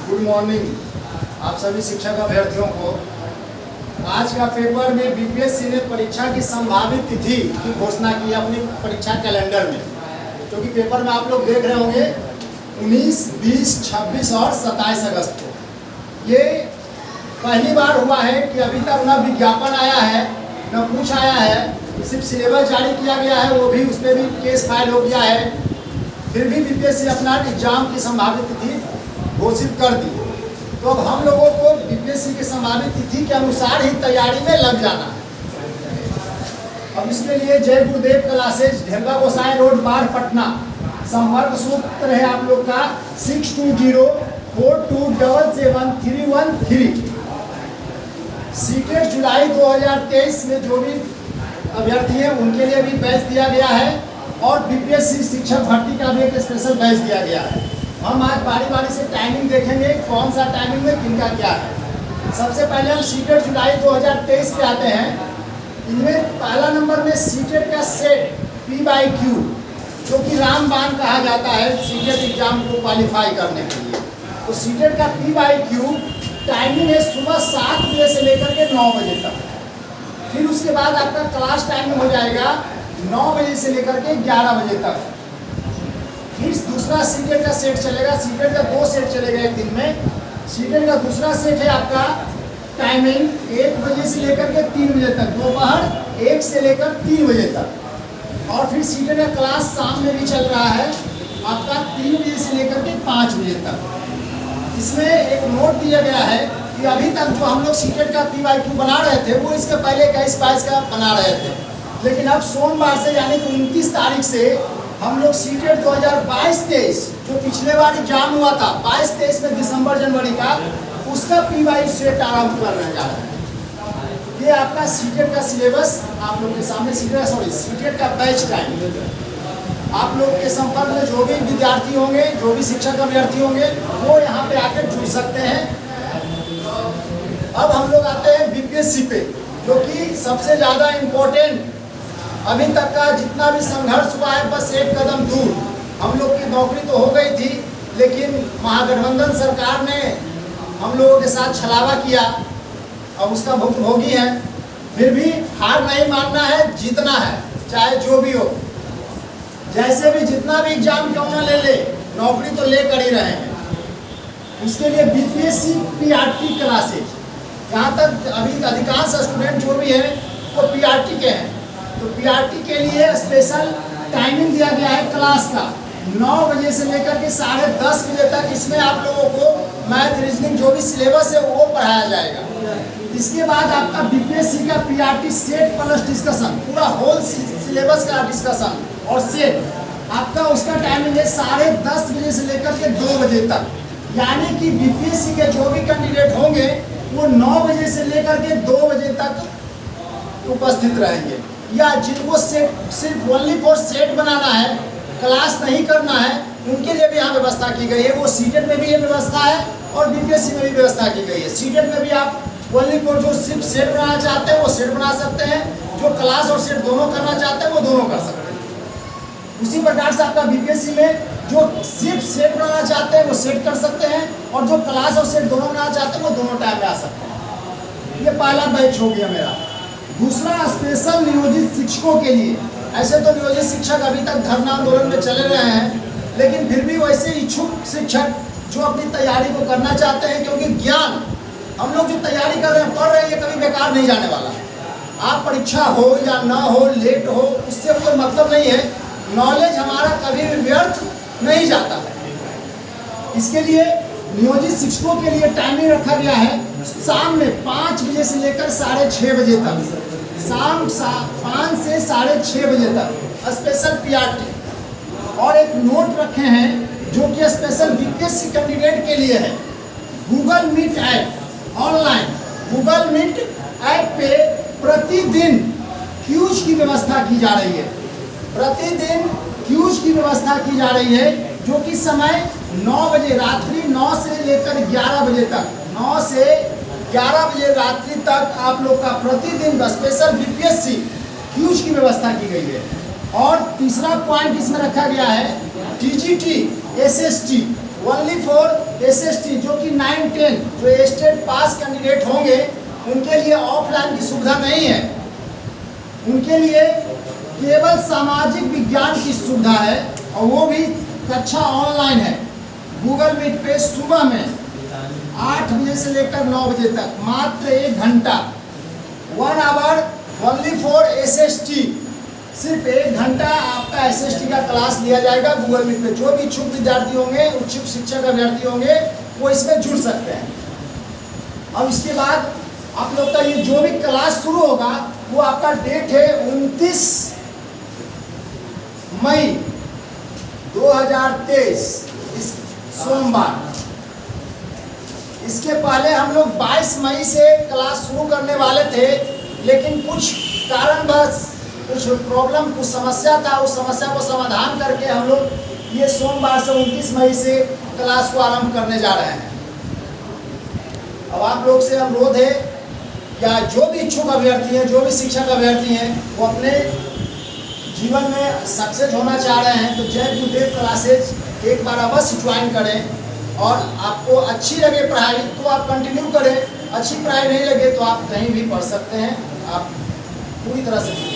Good morning आप सभी शिक्षक अभ्यर्थियों को। आज का पेपर में बीपीएससी ने परीक्षा की संभावित तिथि की घोषणा की अपनी परीक्षा कैलेंडर में, क्योंकि पेपर में आप लोग देख रहे होंगे 19, 20, 26 और 27 अगस्त को। ये पहली बार हुआ है कि अभी तक न विज्ञापन आया है न कुछ आया है, सिर्फ सिलेबस जारी किया गया है, वो भी उस पर भी केस फाइल हो गया है। फिर भी बीपीएससी अपना एग्जाम की संभावित तिथि घोषित कर दी। तो अब हम लोगों को बीपीएससी की संभावित तिथि के अनुसार ही तैयारी में लग जाना है। अब इसके लिए जय गुरुदेव क्लासेज, ढेलवा गोसाई रोड, बाढ़, पटना। संपर्क सूत्र है आप लोग का 6204277313। सीटेट जुलाई 2023 में जो भी अभ्यर्थी हैं उनके लिए भी बैच दिया गया है और बीपीएससी शिक्षक भर्ती का भी एक स्पेशल बैच दिया गया है। हम आज बारी बारी से टाइमिंग देखेंगे, कौन सा टाइमिंग में किनका क्या है। सबसे पहले हम सीटेट जुलाई 2023 पे आते हैं। इनमें पहला नंबर में सीटेट का सेट P/Q, जो कि रामबाण कहा जाता है सीटेट एग्जाम को क्वालिफाई करने के लिए। तो सीटेट का P/Q टाइमिंग है सुबह 7 बजे से लेकर के 9 बजे तक। फिर उसके बाद आपका क्लास टाइमिंग हो जाएगा 9 बजे से लेकर के 11 बजे तक। फिर दूसरा सीटेट का सेट चलेगा। सीटेट का 2 सेट चलेगा एक दिन में। सीटेट का दूसरा सेट है आपका टाइमिंग 1 बजे से लेकर के 3 बजे तक, दोपहर 1 से लेकर 3 बजे तक। और फिर सीटेट का क्लास शाम में भी चल रहा है आपका 3 बजे से लेकर के 5 बजे तक। इसमें एक नोट दिया गया है कि अभी तक जो हम लोग सीटेट का P/Q बना रहे थे वो इसके पहले 21-22 का बना रहे थे, लेकिन अब सोमवार से यानी कि 29 तारीख से हम लोग सीटेट 2022-23 जो पिछले बार एग्जाम हुआ था 22-23 में दिसंबर-जनवरी का, उसका P/Q सेट आरम्भ करने जा रहा है। ये आपका सीटेट का सिलेबस आप लोग के सामने, सीटेट का बैच टाइम। आप लोग के संपर्क में जो भी विद्यार्थी होंगे, जो भी शिक्षक अभ्यर्थी होंगे, वो यहाँ पे आकर जुड़ सकते हैं। अब हम लोग आते हैं बीपीएससी पे, जो कि सबसे ज़्यादा इम्पोर्टेंट अभी तक का जितना भी संघर्ष हुआ है, बस एक कदम दूर। हम लोग की नौकरी तो हो गई थी, लेकिन महागठबंधन सरकार ने हम लोगों के साथ छलावा किया और उसका भुक्तभोगी है। फिर भी हार नहीं मानना है, जीतना है, चाहे जो भी हो। जैसे भी जितना भी एग्जाम क्यों ना ले ले, नौकरी तो लेकर ही रहे हैं। उसके लिए बीपीएससी पीआरटी क्लासेज, यहाँ तक अभी अधिकांश स्टूडेंट जो भी हैं वो पीआरटी के हैं, तो पीआरटी के लिए स्पेशल टाइमिंग दिया गया है क्लास का 9 बजे से लेकर के 10:30 बजे तक। इसमें आप लोगों को मैथ, रीजनिंग जो भी सिलेबस है वो पढ़ाया जाएगा। इसके बाद आपका बीपीएससी का पीआरटी सेट प्लस डिस्कशन, पूरा होल सिलेबस का डिस्कशन और सेट आपका, उसका टाइमिंग है 10:30 बजे से लेकर के 2 बजे तक। यानी कि बीपीएससी के जो भी कैंडिडेट होंगे वो 9 बजे से लेकर के 2 बजे तक उपस्थित रहेंगे। या जिनको सेट सिर्फ ओनली फॉर सेट बनाना है, क्लास नहीं करना है, उनके लिए भी यहाँ व्यवस्था की गई है। वो सीटेट में भी ये व्यवस्था है और बीपीएससी में भी व्यवस्था की गई है। सीटेट में भी आप ओनली फॉर जो सिर्फ सेट बनाना चाहते हैं वो सेट बना सकते हैं, जो क्लास और सेट दोनों करना चाहते हैं वो दोनों कर सकते हैं। उसी प्रकार से आपका बीपीएससी में जो सिर्फ सेट बनाना चाहते हैं वो सेट कर सकते हैं, और जो क्लास और सेट दोनों बनाना चाहते हैं वो दोनों टाइम में आ सकते हैं। ये पहला बैच हो गया मेरा। दूसरा स्पेशल नियोजित शिक्षकों के लिए। ऐसे तो नियोजित शिक्षक अभी तक धरना आंदोलन में चले रहे हैं, लेकिन फिर भी वैसे इच्छुक शिक्षक जो अपनी तैयारी को करना चाहते हैं, क्योंकि ज्ञान हम लोग जो तैयारी कर रहे हैं, पढ़ रहे हैं, ये कभी बेकार नहीं जाने वाला। आप परीक्षा हो या ना हो, लेट हो, उससे कोई मतलब नहीं है। नॉलेज हमारा कभी भी व्यर्थ नहीं जाता है। इसके लिए नियोजित शिक्षकों के लिए टाइमिंग रखा गया है शाम में 5 बजे से लेकर 6:30 बजे तक। शाम 5 से 6:30 बजे तक स्पेशल पीआरटी। और एक नोट रखे हैं जो कि स्पेशल बीपीएससी कैंडिडेट के लिए है। Google Meet app, online Google Meet app पे प्रतिदिन क्यूज की व्यवस्था की जा रही है। प्रतिदिन क्यूज की व्यवस्था की जा रही है, जो कि समय 9 बजे रात्रि 9 से लेकर 11 बजे तक, 9 से 11 बजे रात्रि तक आप लोग का प्रतिदिन स्पेशल बीपीएससी क्यूज की व्यवस्था की गई है। और तीसरा पॉइंट इसमें रखा गया है TGT, SST only for SST जो कि 9-10 जो स्टेट पास कैंडिडेट होंगे उनके लिए ऑफलाइन की सुविधा नहीं है। उनके लिए केवल सामाजिक विज्ञान की सुविधा है और वो भी कक्षा ऑनलाइन है। गूगल मीट पे सुबह में 8 बजे से लेकर 9 बजे तक मात्र 1 घंटा 1 आवर ओनली फॉर एसएसटी। सिर्फ 1 घंटा आपका एसएसटी का क्लास लिया जाएगा गूगल मीट पे। जो भी इच्छुक विद्यार्थी होंगे, इच्छुक शिक्षक अभ्यर्थी होंगे, वो इसमें जुड़ सकते हैं। अब इसके बाद आप लोग का ये जो भी क्लास शुरू होगा वो आपका डेट है 29 मई 2023 इस सोमवार। इसके पहले हम लोग 22 मई से क्लास शुरू करने वाले थे, लेकिन कुछ कारणवश कुछ प्रॉब्लम, कुछ समस्या था। उस समस्या को समाधान करके हम लोग ये सोमवार से 29 मई से क्लास को आरंभ करने जा रहे हैं। अब आप लोग से अनुरोध है, या जो भी इच्छुक अभ्यर्थी हैं, जो भी शिक्षक अभ्यर्थी हैं, वो अपने जीवन में सक्सेस होना चाह रहे हैं तो जय गुरुदेव क्लासेज एक बार अवश्य ज्वाइन करें। और आपको अच्छी लगे पढ़ाई तो आप कंटिन्यू करें, अच्छी पढ़ाई नहीं लगे तो आप कहीं भी पढ़ सकते हैं। आप पूरी तरह से